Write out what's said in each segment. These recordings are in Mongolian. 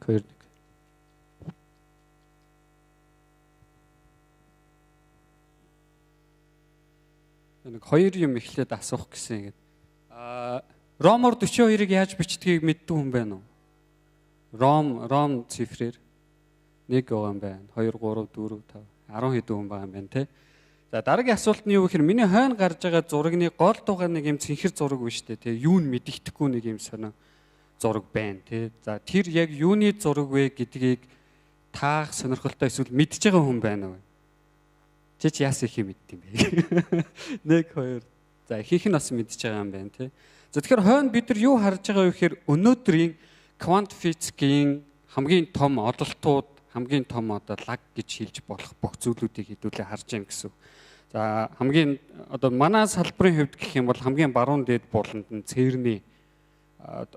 1 2 нэг хоёр юм эхлээд асуух гэсэн. Ромор 42-ыг яаж бичдгийг мэддэг хүн байна уу? Ром цифрээр 1 байгаа юм байна. 2 3 4 5 10 хэдэн хүн байгаа юм байна те. За дараагийн асуулт нь юу гэхээр миний хойно гарч байгаа зурагны гол дугаар нэг юм цэнхэр зураг биш үү те. Юу нь мэддэхгүй нэг юм сонио зураг байна те. За тэр яг юуны зураг вэ гэдгийг таах сонирхолтой эсвэл мэдж байгаа хүн байна уу? Чи яасан их юм мэддэм бэ? 1 2 за ихийнх нь бас мэдж байгаа юм байна те. За тэгэхээр хойно бид нар юу харж байгаа вэ гэхээр өнөөдрийн квант физикийн хамгийн том ололтууд, хамгийн том одоо лаг гэж хэлж болох бүх зүйлүүдийг хэдүүлээ харж байгаа юм гэсэн. За хамгийн одоо манай салбарын хувьд гэх юм бол хамгийн баруун дээд буланд нь цэрний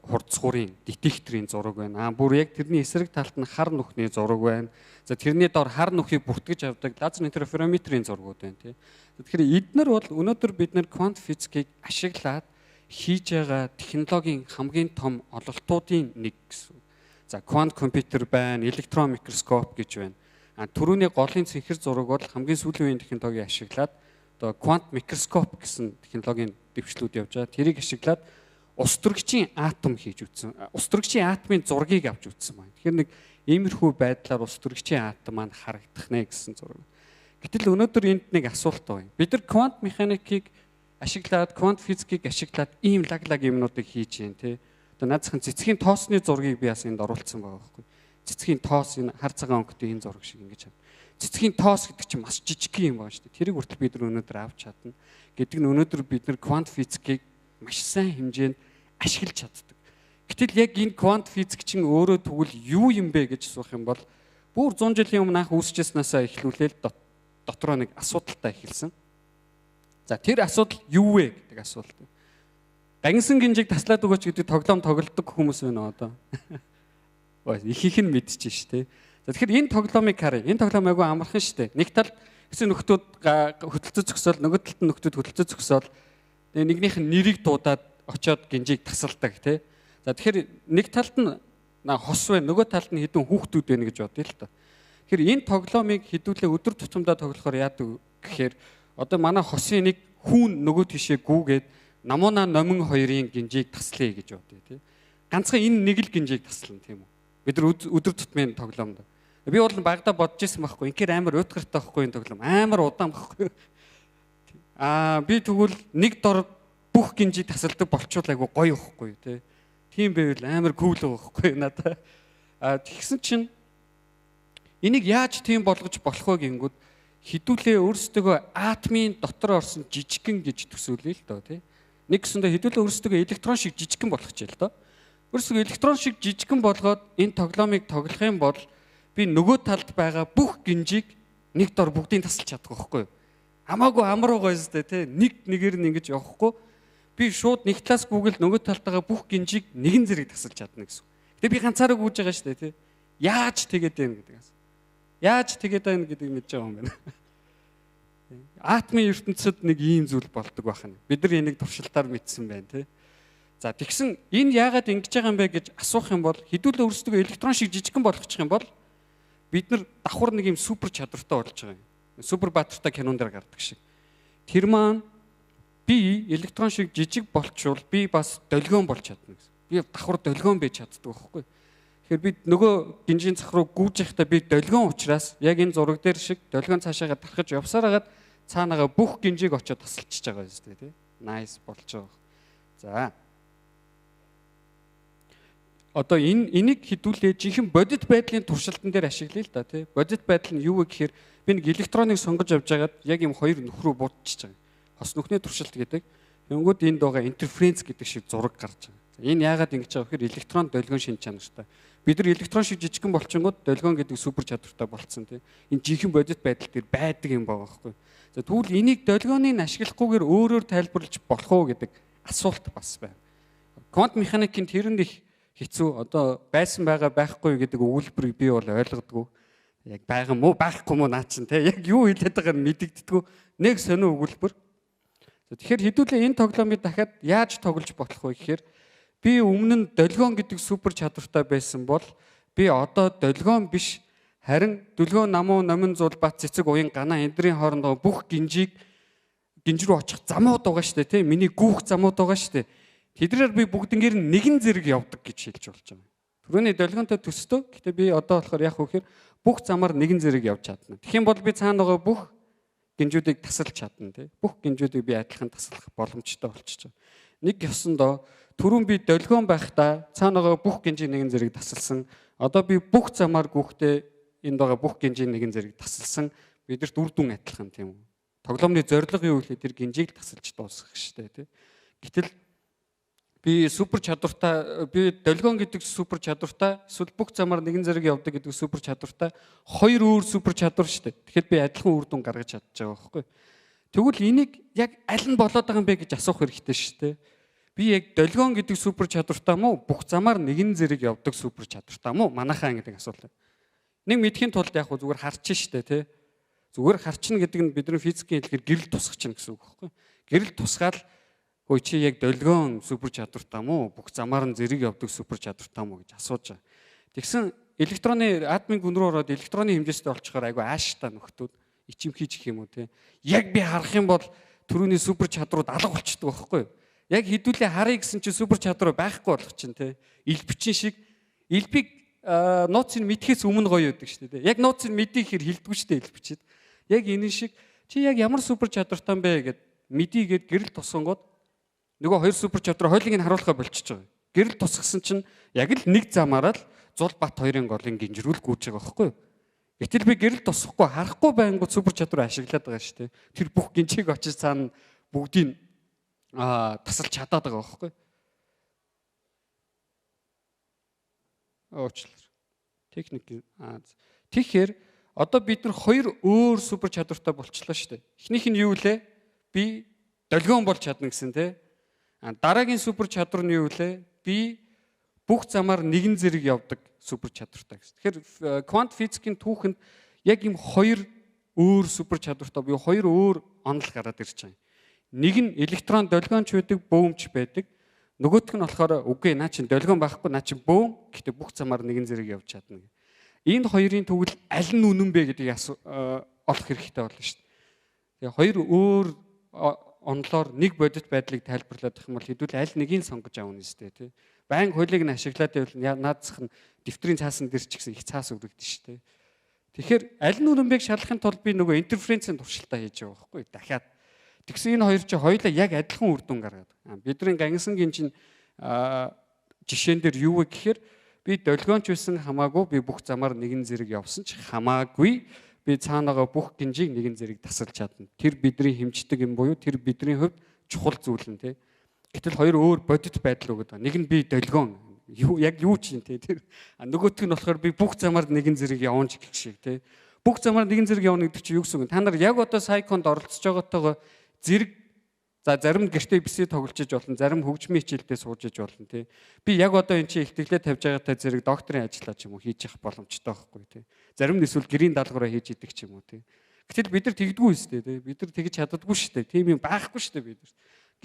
хурцгуурын детекторын зураг байна. Бүр яг тэрний эсрэг талд нь хар нүхний зураг байна. За тэрний доор хар нүхийг бүртгэж авдаг лазер интерферометрийн зургууд байна тий. Тэгэхээр эднэр бол өнөөдөр бид нэр квант физикийг ашиглаад хийж байгаа технологийн хамгийн том ололтуудын нэг гэсэн. За квант компьютер байна, электрон микроскоп гэж байна. Түрүүний голын цэнхэр зураг бол хамгийн сүүлийн үеийн технологиг ашиглаад одоо квант микроскоп гэсэн технологийн дэвшлүүд явж байгаа. Тэрийг ашиглаад ус төрөгчийн атом хийж үзсэн. Ус төрөгчийн атомын зургийг авч үзсэн байна. Тэгэхээр нэг иймэрхүү байдлаар ус төрөгчийн атом маань харагдах нэ гэсэн зураг. Гэтэл өнөөдөр энд нэг асуулт байна. Бид нар квант механикийг ашиглаад, квант физикийг ашиглаад ийм лаг юмнуудыг хийж байна тий. Одоо наадхан цэцгийн тоосны зургийг би бас энд оруулсан байгаа байхгүй. Цэцгийн тоос энэ хар цагаан өнгөтэй энэ зураг шиг ингэж байна. Цэцгийн тоос гэдэг чинь маш жижиг юм байна шүү дээ. Тэрийг хүртэл бид нар өнөөдөр авч чадна. Гэдэг нь өнөөдөр бид нар квант физикийг маш сайн хэмжээнд ашиглаж чаддаг. Гэтэл яг энэ квант физик чинь өөрөө тэгвэл юу юм бэ гэж асуух юм бол бүр 100 жилийн өмнө анх үүсчээснээсээ эхлүүлээл дотроо нэг асуудалтай эхэлсэн. За тэр асуудал юу вэ гэдэг асуулт. Дагнсан гинжиг таслаад өгөөч гэдэг тоглоом тоглодог хүмүүс байна одоо. Ихийнх нь мэдчихэж штэ. За тэгэхээр энэ тоглоомыг харъя. Энэ тоглоом айгүй амархан штэ. Нэг талд гэсэн нөхдүүд хөдөлцөж зөксөөл, нөгөө талд нь нөхдүүд хөдөлцөж зөксөөл нэгнийх нь нэрийг дуудаад очиод гинжиг тасалдаг тий. За тэгэхээр нэг талд нь хос байна, нөгөө талд нь хэдэн хүүхдүүд байна гэж бодъё л та. Тэгэхээр энэ тоглоомыг хэдүүлээ өдөр тутамдаа тоглохоор яадаг гэхээр одоо манай хосын нэг хүүн нөгөө тишээ гүүгээд намуна номин хоёрын гинжийг таслая гэж бодъё тий. Ганцхан энэ нэг л гинжийг таслана тийм үү. Бид нар өдөр тутмын тоглоомд. Би бол багада бодож ирсэн байхгүй. Инхээр амар уйтгартай байхгүй энэ тоглоом. Амар удаан байхгүй. Би тэгвэл нэг дор бүх гинжийг тасалдаг болчвол айгу гоё ихгүй тий. Тийм байвал амар кул байхгүй надад. Тэгсэн чинь энийг яаж тийм болгож болох вэ гингүүд хідүүлээ өөрсдөө атомын дотор орсон жижигхэн гэж төсөөлөе л доо тий. Нэг гэсэндээ хідүүлээ өөрсдөө электрон шиг жижигхэн болгох ч л доо. Өөрсдөө электрон шиг жижигхэн болгоод энэ тоглоомыг тоглох юм бол би нөгөө талд байгаа бүх гинжийг нэг дор бүгдийг тасалж чаддаг байхгүй юу? Хамаагүй амар байгаа юм зү тий. Нэг нэгээр нь ингэж явахгүй. Би шууд нэг талаас гүгэл нөгөө талд байгаа бүх гинжийг нэгэн зэрэг тасалж чадна гэсэн. Гэтэ би ганцаараа гүйж байгаа шүү дээ тий. Яаж тэгээд байна гэдэг. Яаж тэгээд байна гэдгийг мэдж байгаа юм байна. Атомын ертөнцид нэг ийм зүйл болдог байна. Бид нар энийг туршилтаар мэдсэн байна тий. За тэгсэн энэ яагаад ингэж байгаа юм бэ гэж асуух юм бол хэдүүлээ өөрсдөө электрон шиг жижигхэн болгочих юм бол бид нар давхар нэг юм супер чадвартай болж байгаа юм. Супер батарейтай кинон дээр гардаг шиг. Тэр маань би электрон шиг жижиг болчвол би бас долгион болж чадна гэсэн. Би давхар долгион байж чаддаг байхгүй. Тэгэхээр би нөгөө гинжийн цах руу гүйж явахдаа би долгион учраас яг энэ зураг дээр шиг долгион цаашаагаа тархаж явсараагаад цаанаага бүх гинжийг очиод тасалчихж байгаа юм зү тий. Nice болж байгаа. За. Одоо энийг хідүүлээ жинхэнэ бодит байдлын туршилтан дээр ашиглая л да тий. Бодит байдал нь юу вэ гэхээр би нэг электроныг сонгож явж байгаад яг юм хоёр нөх рүү буутчихж байгаа. Хос нүхний туршилт гэдэг. Тэнгүүд энд байгаа интерференц гэдэг шиг зураг гарч байгаа. Энэ яагаад ингэж байгаа вэ гэхээр электрон долгион шинж чанартай. Бид нар электрон шиг жижигхэн болчингууд долгион гэдэг супер чадвартай болцсон тий. Энэ жинхэнэ бодит байдал дээр байдаг юм байгаа байхгүй. За тэгвэл энийг долгионыг ашиглахгүйгээр өөрөөр тайлбарлаж болох уу гэдэг асуулт бас байна. Квант механикийн тэрэнд их хэцүү одоо байсан байгаа байхгүй гэдэг өгүүлбэрийг би бол ойлгодгүй. Яг байгаа мó байхгүй мó наа чин те яг юу хэлээд байгааг нь мэдэгддэггүй нэг сонио өгүүлбэр. Тэгэхээр хэдүүлээ энэ тоглоомыг дахиад яаж тоглож болох вэ гэхээр би өмнө нь долгион гэдэг супер чадвартай байсан бол Би одоо долгион биш харин дүлгөө намуу номин зул бат цэцэг уян ганаа эндрийн хоорондоо бүх гинж рүү очих замууд байгаа шүү дээ, тийм миний гүүх замууд байгаа шүү дээ. Тэдрээр би бүгднгээр нь нэгэн зэрэг явдаг гэж хэлж болж байгаа. Түрүүний долгионтой төстөө. Гэтэ би одоо болохоор яах вэ гэхээр бүх замаар нэгэн зэрэг явж чадна. Тэгэх юм бол би цаана байгаа бүх гинжүүдийг тасалж чадна, тийм. Бүх гинжүүдийг би адилхан таслах боломжтой болчихж байгаа. Нэг ёсондоо түрүүн би долгион байхдаа цаана байгаа бүх гинжийг нэгэн зэрэг тасалсан. Одоо би бүх замаар гүөхтэй энд байгаа бүх гинжийг нэгэн зэрэг тасалсан. Бидэрт үр дүн адилхан, тийм үү. Тоглоомны зорилго юу гэхээр тэр гинжийг тасалж дуусгах штэ, тийм. Гэтэл би супер чадвартай, би долгион гэдэг супер чадвартай, эсвэл бүх замаар нэгэн зэрэг явдаг гэдэг супер чадвартай хоёр өөр супер чадвар шүү дээ. Тэгэхээр би адилхан үр дүн гаргаж чадчих байгаа байхгүй. Тэгвэл энийг яг аль нь болоод байгаа юм бэ гэж асуух хэрэгтэй шүү дээ. Би яг долгион гэдэг супер чадвартай мó бүх замаар нэгэн зэрэг явдаг супер чадвартай мó манайхаа гэдэг асуулт. Нэг мэдхийн тулд яг зүгээр харчин шүү дээ, тий. Зүгээр харчин гэдэг нь бидний физикийн хэлээр гэрэл тусгач гэсэн үг байхгүй. Гэрэл тусгаал хөөе чи яг долгион супер чадвартай мó бүх замаар нь зэрэг явдаг супер чадвартай мó гэж асууж байгаа. Тэгсэн электроны атомын гүн рүү ороод электроны хэмжээстэй болчихоор айгүй ааштай нөхдүүд ичимхийж гэх юм уу те. Яг би харах юм бол түрүүний супер чадрууд алга болчихдог байхгүй юу? Яг хэдүүлээ харъя гэсэн чи супер чадвар байхгүй болох чинь те. Илбчин шиг илбиг нууцыг мэдхээс өмнө гоё байдаг шүү дээ. Яг нууцыг мэдээ ихэр хилдэггүй шүү дээ илбчихэд. Яг энэ шиг чи яг ямар супер чадвартай бэ гэд мэдийгээд гэрэл тусгангууд нөгөө хоёр супер чадвар хоёулыг нь харуулхаа болчихж байгаа. Гэрэл тусгасан чинь яг л нэг замаараа л Зул Бат хоёрын голын гинжрүүл гүйж байгаа байхгүй юу? Гэтэл би гэрэл тусахгүй харахгүй байнгут супер чадвар ашиглаад байгаа шүү дээ. Тэр бүх гинжийг очиж цаана бүгдийг тасалж чадаад байгаа байхгүй юу? Уучлаарай. Техник тэгэхээр одоо бид нар хоёр өөр супер чадвартай болчихлоо шүү дээ. Эхнийх нь юу вэ? Би долгион болж чадна гэсэн тийм. Дараагийн супер чадвар нь юу вэ? Би бүх замаар нэгэн зэрэг явдаг супер чадвартай гэсэн. Тэгэхээр квант физикийн түүхэнд яг ийм хоёр өөр супер чадвартай буюу хоёр өөр онол гараад ирж байгаа. Нэг нь электрон долгионч байдаг, бөөмч байдаг. Нөгөөх нь болохоор үгүй наа чин долгион байхгүй, наа чин бөөм. Гэхдээ бүх замаар нэгэн зэрэг явж чадна. Энэ хоёрын төгөл аль нь үнэн бэ гэдгийг олох хэрэгтэй болно шүү дээ. Тэгээ хоёр өөр онлоор нэг бодит байдлыг тайлбарлаад авах юм бол хэдүүл аль нэгийг сонгож авах нь сте тий. Баян хуулийг нь ашиглаад байвал наадсах нь дэвтрийн цаасан дээр ч гэсэн их цаас өргөдөн шүү дээ. Тэгэхээр аль нь үнэн бэг шалахын тулд би нөгөө интерференцийн туршилтаа хийж байгаа байхгүй дахиад. Тэгсэн энэ хоёр чи хоёулаа яг адилхан үр дүн гаргаад. Бидний гангисангийн чинь жишээн дээр юу вэ гэхээр би долгионч байсан хамаагүй би бүх замаар нэгэн зэрэг явсан ч хамаагүй би цаанаага бүх гинжийг нэгэн зэрэг тасалж чадна. Тэр бидний хэмждэг юм буюу тэр бидний хувьд чухал зүйл нь тий. Гэтэл хоёр өөр бодит байдал өгöd. Нэг нь би долгион яг юу ч юм тий. Тэр нөгөөх нь болохоор би бүх замаар нэгэн зэрэг явна гэх шиг тий. Бүх замаар нэгэн зэрэг явна гэдэг чинь юу гэсэн үг вэ? Та нар яг одоо сайконд оролцож байгаагаа зэрэг за зарим гэртээ бисээ тоглож иж болно, зарим хөгжмийн хичээлдээ сууж иж болно тий. Би яг одоо эн чинь ихтгэлээ тавьж байгаатай зэрэг докторийн ажиллаа ч юм уу хийж явах боломжтой байхгүй тий. Зарим нь эсвэл гэрийн даалгавраа хийж идэг ч юм уу тий. Гэтэл бид нар тэгдэггүй шүү дээ тий. Бид нар тэгж чаддаггүй шүү дээ. Тийм юм байхгүй шүү дээ бид нар.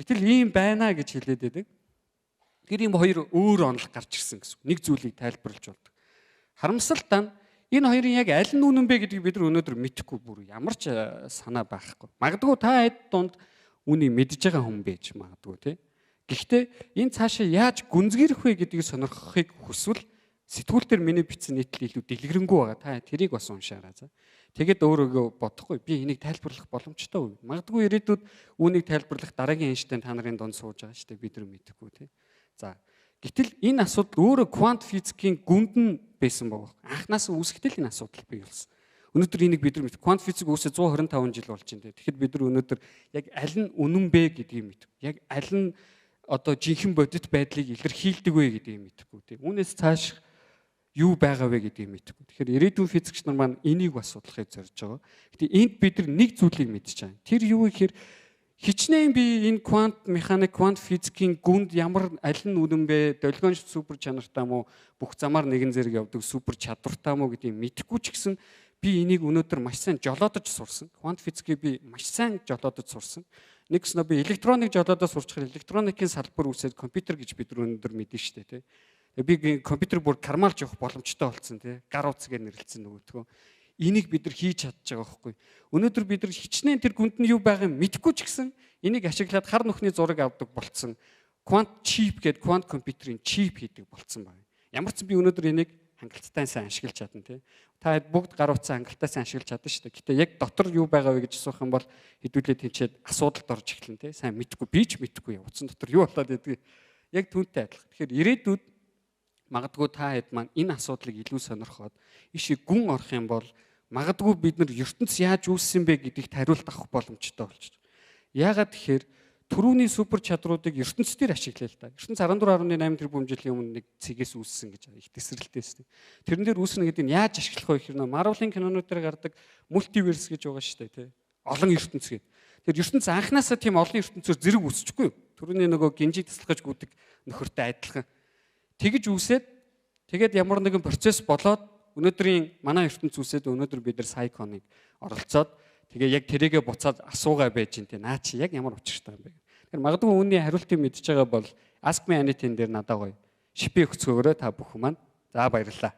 Гэтэл ийм байна гэж хэлээд байдаг. Тэр ийм хоёр өөр онол гарч ирсэн гэсэн. Нэг зүйлийг тайлбарлаж болдог. Харамсалтай нь энэ хоёрын яг аль нь үнэн бэ гэдгийг бид нар өнөөдөр мэдэхгүй бүр ямар ч санаа байхгүй. Магадгүй та хэд дунд үнийг мэдж байгаа хүн байж магадгүй тий. Гэхдээ энэ цаашаа яаж гүнзгийрэх вэ гэдгийг сонирхохыг хүсвэл сэтгүүл дээр миний бичсэн нийтлэл илүү дэлгэрэнгүй байгаа. Та тэрийг бас уншаарай за. Тэгэд өөрөөгөө бодохгүй би энийг тайлбарлах боломжтой үү? Магадгүй ирээдүйд үүнийг тайлбарлах дараагийн Эйнштейн та нарын донд сууж байгаа шүү дээ. Бид нар мэдэхгүй тий. За. Гэтэл энэ асуудал өөрөө квант физикийн гүнд нь байсан баг. Анхнаас үүсгэтэл энэ асуудал бий болсон. Өнөөдөр энийг бид нар мэд. Квант физик үүсээ 125 жил болж байна. Тэгэхэд бид нар өнөөдөр яг аль нь үнэн бэ гэдгийг мэд. Яг аль нь одоо жинхэнэ бодит байдлыг илэрхийлдэг вэ гэдгийг мэдэхгүй тий. Үүнээс цааш юу байгаа вэ гэдгийг мэдэхгүй. Тэгэхээр ирээдүйн физикч нар маань энийг бас судлахыг зорж байгаа. Гэтэ энд бид нар нэг зүйлийг мэдчихэж байгаа. Тэр юу гэхээр хичнээн би энэ квант механик, квант физикийн гүнд ямар аль нь үнэн бэ? Долгион супер чанартай мó бүх замаар нэгэн зэрэг явдаг супер чадвартай мó гэдгийг мэдэхгүй ч гэсэн би энийг өнөөдөр маш сайн жолоодож сурсан. Квант физикийг би маш сайн жолоодож сурсан. Нэгснэ би электроныг жолоодож сурчихаар электроникийн салбар үүсээд компьютер гэж бид өнөөдөр мэднэ шүү дээ, тий. Би компьютер бүр кармалж явах боломжтой болсон тий. Гар утсгээр нэрлэлсэн нөгөөдгөө. Энийг бид нар хийж чадж байгаа байхгүй. Өнөөдөр бид нар хичнээн тэр гүнд нь юу байгааг мэдэхгүй ч гэсэн энийг ашиглаад хар нүхний зураг авдаг болцсон. Quant chip гэдэг quant компьютерийн чип хийдэг болцсон байна. Ямар ч би өнөөдөр энийг хангалттай сайн ашиглаж чадна тий. Та бүгд гар утсаа хангалттай сайн ашиглаж чадна шүү дээ. Гэтэ яг дотор юу байгаа вэ гэж асуух юм бол хэдүүлээ тэнцээд асуудалд орж эхлэн тий. Сайн мэдэхгүй би ч мэдэхгүй утсан дотор юу болоод байдгийг яг түүнтэй адилхан. Тэгэхээр ирээдүйд магадгүй та хэд маань энэ асуудлыг илүү сонирхоод ишиг гүн орох юм бол магадгүй бид нар ертөнц яаж үүссэн бэ гэдэгт хариулт авах боломжтой болчих. Яагаад тэгэхээр түрүүний супер чадруудыг ертөнц дээр ашиглая л та. ертөнц 14.8 тэрбум жилийн өмнө нэг цэгээс үүссэн гэж их тесрэлтэйс. Тэрэн дээр үүснэ гэдэг нь яаж ашиглах вэ гэхээр Marvel-ын кинонууд дээр гардаг мультиверс гэж байгаа шүү дээ тий. Олон ертөнц гэдэг. Тэр ертөнц анханасаа тийм олон ертөнцөөр зэрэг үүсчихгүй юу? Түрүүний нөгөө гинжи таслахаж гүдэг нөхөртэй адилхан. Тэгж үүсээд тэгээд ямар нэгэн процесс болоод өнөөдрийн манай ертөнц үүсээд өнөөдөр бид нар Сайконыг оролцоод тэгээ яг тэрийгэ буцаад асуугаа байж ин тий наа чи яг ямар учиртай юм бэ. Тэгэхээр магадгүй үүний хариултыг мэдж байгаа бол Ask Me Anything дээр надад гоё шипи өгцгөөрөө та бүхэн маань за баярлалаа.